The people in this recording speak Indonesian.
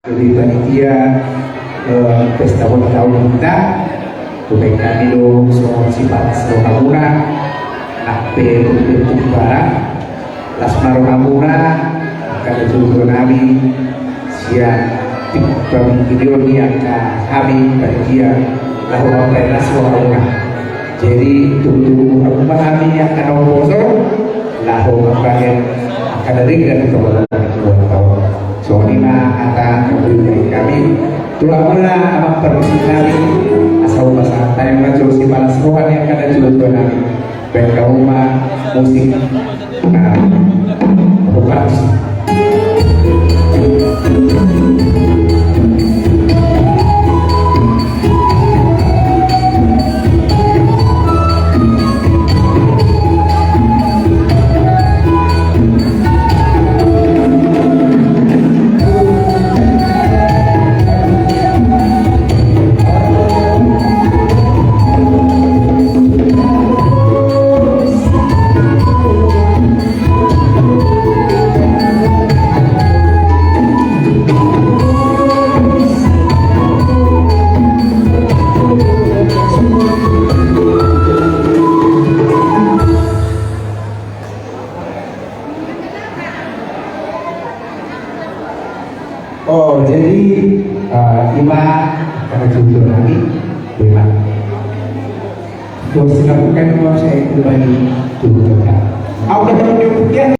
Jadi panitia pesta ulang tahun kita, baik kami dong semua sifat rohamuna, ape untuk barang, lasmar rohamuna, kada juga nabi, siap kami video ni akan kami panitia lahu apa yang rohamuna. Jadi tunggu apa kami akan nombor lahu apa yang akan dari dan kepada ulang tahun. So ina akan memberi kami tulang mula amak permisi kami asal bahasa tayang rajo si balas rohan yang kada jual kami baik rumah musik bukan oh jadi ima karena jujur lagi memang terus dilakukan mau saya kembali dulu. Aku